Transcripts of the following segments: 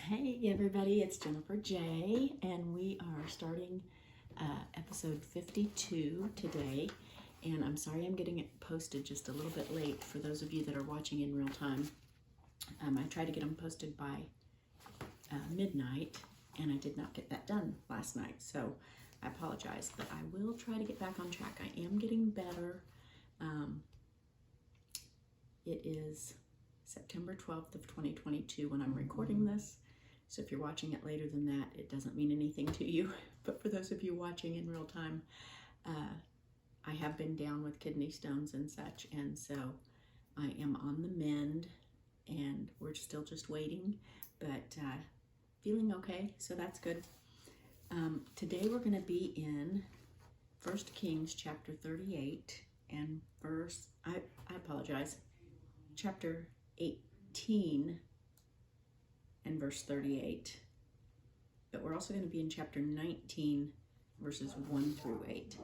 Hey everybody, it's Jennifer J, and we are starting episode 52 today. And I'm sorry I'm getting it posted just a little bit late for those of you that are watching in real time. I tried to get them posted by midnight, and I did not get that done last night, so I apologize, but I will try to get back on track. I am getting better. It is September 12th of 2022 when I'm recording this. So if you're watching it later than that, it doesn't mean anything to you. But for those of you watching in real time, I have been down with kidney stones and such. And so I am on the mend and we're still just waiting, but feeling okay. So that's good. Today we're going to be in 1 Kings chapter 38 and I apologize, chapter 18 and verse 38, but we're also going to be in chapter 19 verses 1 through 8.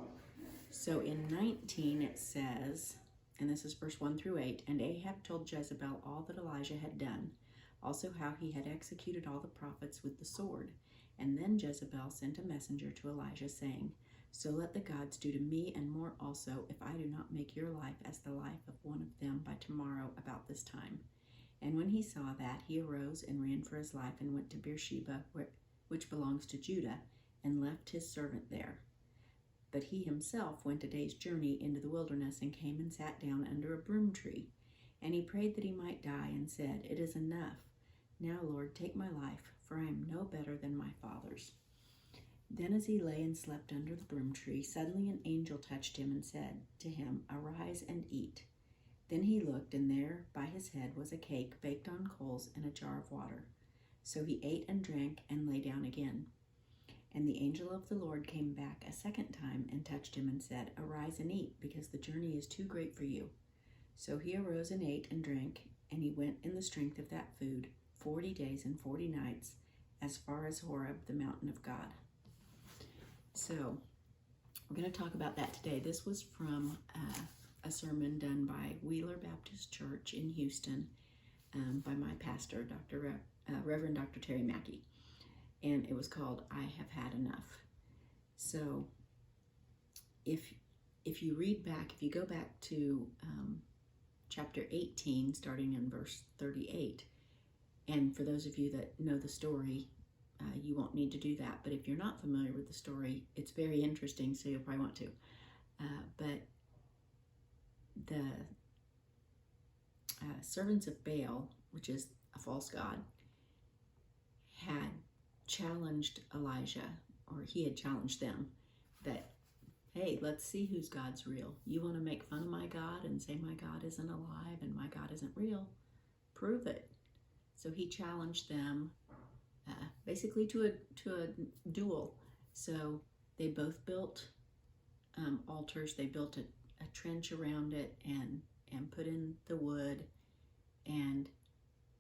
So in 19 it says, and this is verse 1 through 8, and Ahab told Jezebel all that Elijah had done, also how he had executed all the prophets with the sword. And then Jezebel sent a messenger to Elijah, saying, so let the gods do to me and more also, if I do not make your life as the life of one of them by tomorrow about this time. And when he saw that, he arose and ran for his life and went to Beersheba, which belongs to Judah, and left his servant there. But he himself went a day's journey into the wilderness and came and sat down under a broom tree. And he prayed that he might die and said, it is enough. Now, Lord, take my life, for I am no better than my father's. Then as he lay and slept under the broom tree, suddenly an angel touched him and said to him, arise and eat. Then he looked, and there by his head was a cake baked on coals and a jar of water. So he ate and drank and lay down again. And the angel of the Lord came back a second time and touched him and said, arise and eat, because the journey is too great for you. So he arose and ate and drank, and he went in the strength of that food 40 days and 40 nights, as far as Horeb, the mountain of God. So we're going to talk about that today. This was from a sermon done by Wheeler Baptist Church in Houston by my pastor, Reverend Dr. Terry Mackey. And it was called, I Have Had Enough. So if you read back, if you go back to chapter 18, starting in verse 38, and for those of you that know the story, you won't need to do that. But if you're not familiar with the story, it's very interesting, so you'll probably want to. But the servants of Baal, which is a false god, had challenged Elijah, or he had challenged them, that, hey, let's see whose God's real. You want to make fun of my God and say my God isn't alive and my God isn't real? Prove it. So he challenged them basically to a duel. So they both built altars. They built a trench around it and put in the wood, and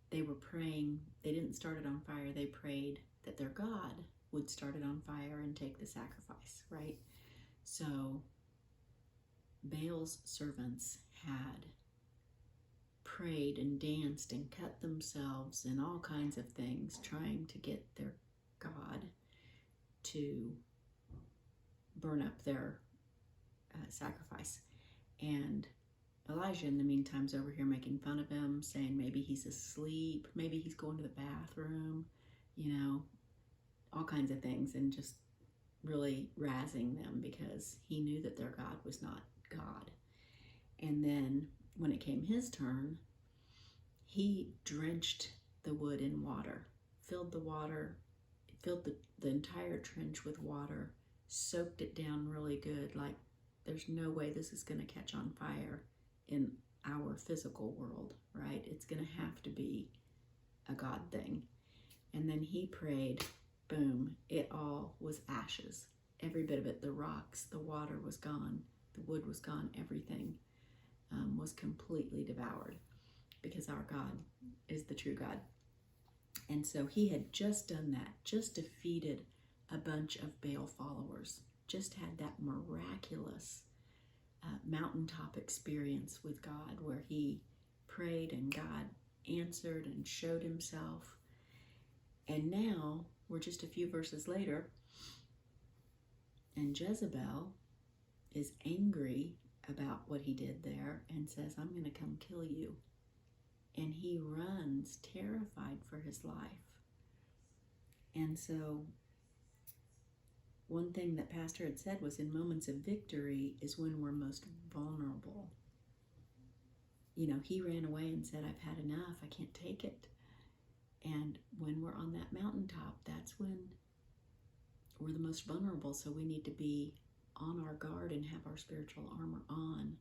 they were praying. They didn't start it on fire. They prayed that their God would start it on fire and take the sacrifice, right? So Baal's servants had prayed and danced and cut themselves and all kinds of things, trying to get their God to burn up their sacrifice. And Elijah, in the meantime, is over here making fun of him, saying maybe he's asleep, maybe he's going to the bathroom, all kinds of things, and just really razzing them because he knew that their God was not God. And then when it came his turn, he drenched the wood in water, filled the entire trench with water, soaked it down really good, like there's no way this is going to catch on fire in our physical world, right? It's going to have to be a God thing. And then he prayed, boom, it all was ashes. Every bit of it, the rocks, the water was gone, the wood was gone, everything was completely devoured, because our God is the true God. And so he had just done that, just defeated a bunch of Baal followers, just had that miraculous mountaintop experience with God where he prayed and God answered and showed himself. And now we're just a few verses later, and Jezebel is angry about what he did there and says, I'm going to come kill you. And he runs terrified for his life. And so one thing that Pastor had said was, in moments of victory is when we're most vulnerable. You know, he ran away and said, I've had enough. I can't take it. And when we're on that mountaintop, that's when we're the most vulnerable. So we need to be on our guard and have our spiritual armor on,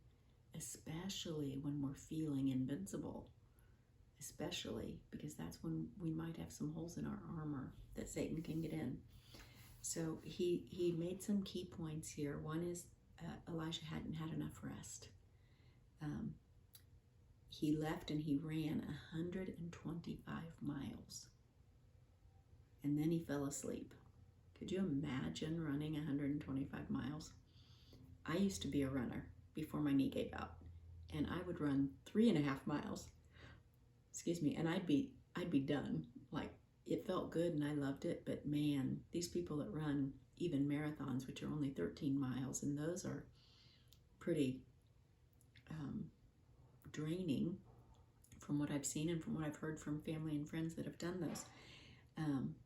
especially when we're feeling invincible. Especially because that's when we might have some holes in our armor that Satan can get in. So he made some key points here. One is Elijah hadn't had enough rest. He left and he ran 125 miles. And then he fell asleep. Could you imagine running 125 miles? I used to be a runner before my knee gave out. And I would run 3.5 miles. Excuse me, and I'd be done. Like, it felt good and I loved it, but man, these people that run even marathons, which are only 13 miles, and those are pretty draining from what I've seen and from what I've heard from family and friends that have done those.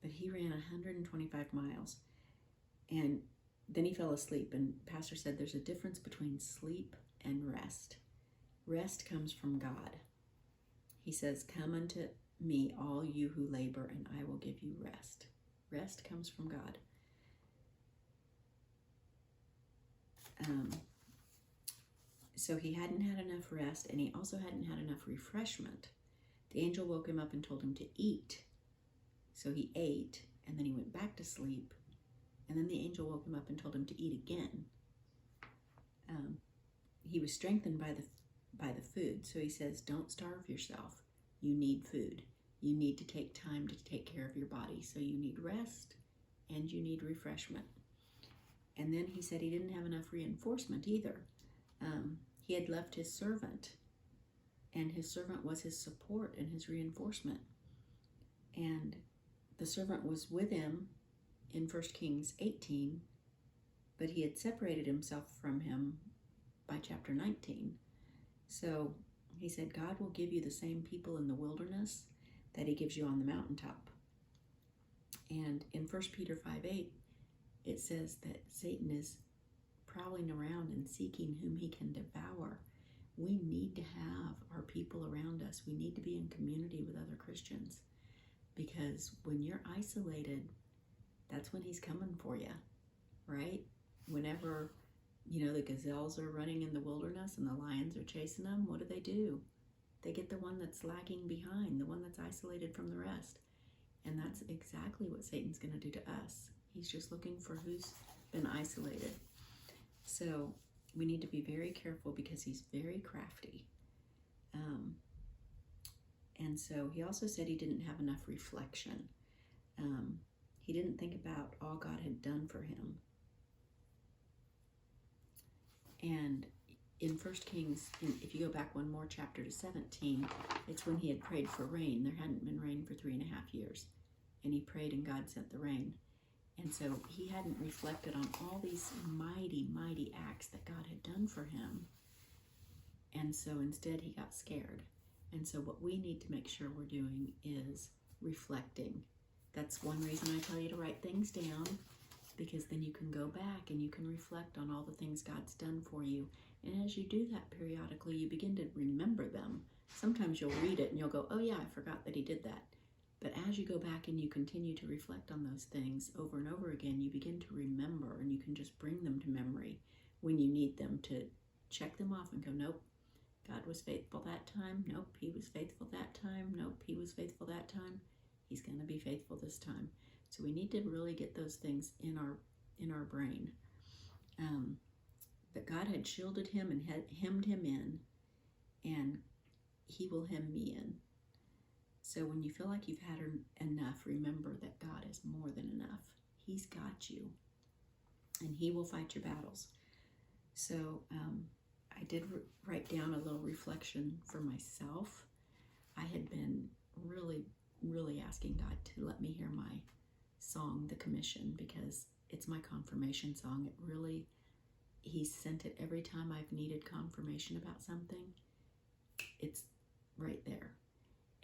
But he ran 125 miles, and then he fell asleep, and Pastor said there's a difference between sleep and rest. Rest comes from God. He says, come unto me, all you who labor, and I will give you rest. Rest comes from God. So he hadn't had enough rest, and he also hadn't had enough refreshment. The angel woke him up and told him to eat. So he ate, and then he went back to sleep. And then the angel woke him up and told him to eat again. He was strengthened by the food. So he says, don't starve yourself. You need food. You need to take time to take care of your body. So you need rest and you need refreshment. And then he said he didn't have enough reinforcement either. He had left his servant, and his servant was his support and his reinforcement. And the servant was with him in 1 Kings 18, but he had separated himself from him by chapter 19. So he said, God will give you the same people in the wilderness that he gives you on the mountaintop. And in 1 Peter 5:8, it says that Satan is prowling around and seeking whom he can devour. We need to have our people around us. We need to be in community with other Christians, because when you're isolated, that's when he's coming for you, right? Whenever, the gazelles are running in the wilderness and the lions are chasing them, what do? They get the one that's lagging behind, the one that's isolated from the rest. And that's exactly what Satan's going to do to us. He's just looking for who's been isolated. So we need to be very careful because he's very crafty. And so he also said he didn't have enough reflection. He didn't think about all God had done for him. And in 1 Kings, if you go back one more chapter to 17, it's when he had prayed for rain. There hadn't been rain for 3.5 years. And he prayed and God sent the rain. And so he hadn't reflected on all these mighty, mighty acts that God had done for him. And so instead he got scared. And so what we need to make sure we're doing is reflecting. That's one reason I tell you to write things down, because then you can go back and you can reflect on all the things God's done for you. And as you do that periodically, you begin to remember them. Sometimes you'll read it and you'll go, oh yeah, I forgot that he did that. But as you go back and you continue to reflect on those things over and over again, you begin to remember, and you can just bring them to memory when you need them, to check them off and go, nope, God was faithful that time. Nope, he was faithful that time. Nope, he was faithful that time. He's going to be faithful this time. So we need to really get those things in our brain. That God had shielded him and had hemmed him in, and he will hem me in. So when you feel like you've had enough, remember that God is more than enough. He's got you, and he will fight your battles. So I did write down a little reflection for myself. I had been really really asking God to let me hear my song, The Commission, because it's my confirmation song. It really, He sent it every time I've needed confirmation about something. It's right there.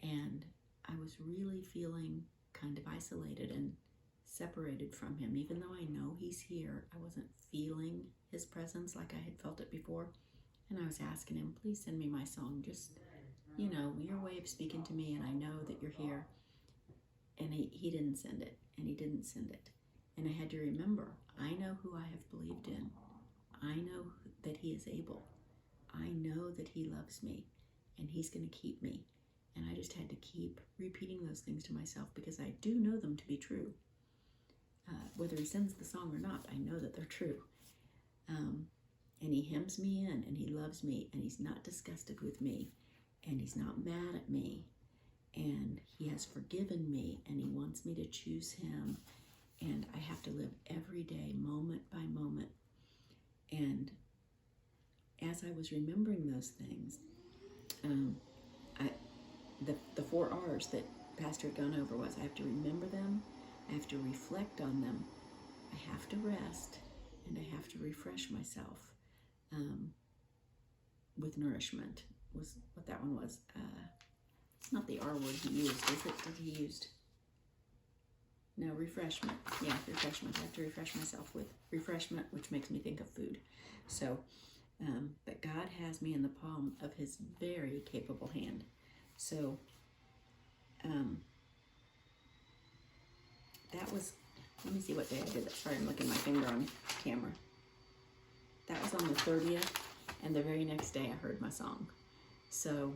And I was really feeling kind of isolated and separated from Him. Even though I know He's here, I wasn't feeling His presence like I had felt it before. And I was asking Him, please send me my song. Just, your way of speaking to me, and I know that you're here. And he didn't send it, and He didn't send it. And I had to remember, I know who I have believed in. I know that He is able. I know that He loves me, and He's going to keep me. And I just had to keep repeating those things to myself, because I do know them to be true. Whether He sends the song or not, I know that they're true. And He hems me in, and He loves me, and He's not disgusted with me, and He's not mad at me, and He has forgiven me, and He wants me to choose Him. And I have to live every day, moment by moment. And as I was remembering those things, the 4 R's that Pastor had gone over was, I have to remember them, I have to reflect on them, I have to rest, and I have to refresh myself with nourishment, was what that one was. It's not the R word He used, is it? Did He used? No, refreshment. Yeah, refreshment. I have to refresh myself with refreshment, which makes me think of food. So, but God has me in the palm of His very capable hand. So, that was, let me see what day I did that. Sorry, I'm looking at my finger on camera. That was on the 30th, and the very next day I heard my song. So,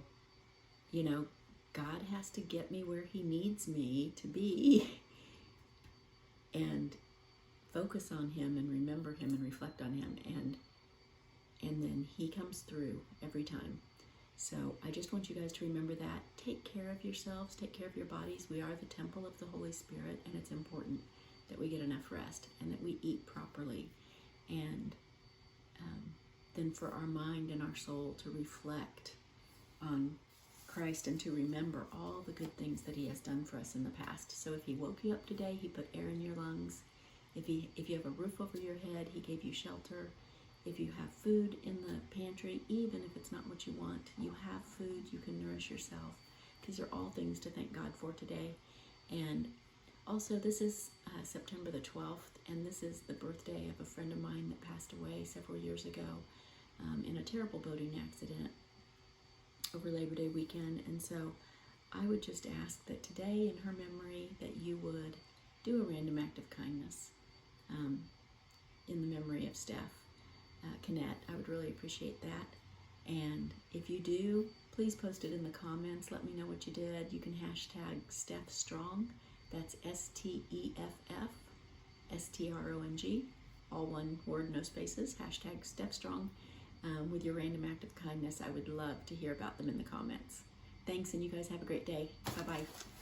God has to get me where He needs me to be and focus on Him and remember Him and reflect on Him, and then He comes through every time. So I just want you guys to remember that. Take care of yourselves, take care of your bodies. We are the temple of the Holy Spirit, and it's important that we get enough rest and that we eat properly, and then for our mind and our soul to reflect on Christ and to remember all the good things that He has done for us in the past. So if He woke you up today, He put air in your lungs. If you have a roof over your head, He gave you shelter. If you have food in the pantry, even if it's not what you want, you have food, you can nourish yourself. These are all things to thank God for today. And also, this is September the 12th, and this is the birthday of a friend of mine that passed away several years ago in a terrible boating accident over Labor Day weekend. And so I would just ask that today, in her memory, that you would do a random act of kindness in the memory of Steph Canette. I would really appreciate that. And if you do, please post it in the comments. Let me know what you did. You can hashtag Steph Strong. That's STEFF STRONG, all one word, no spaces. Hashtag Steph Strong with your random act of kindness. I would love to hear about them in the comments. Thanks, and you guys have a great day. Bye-bye.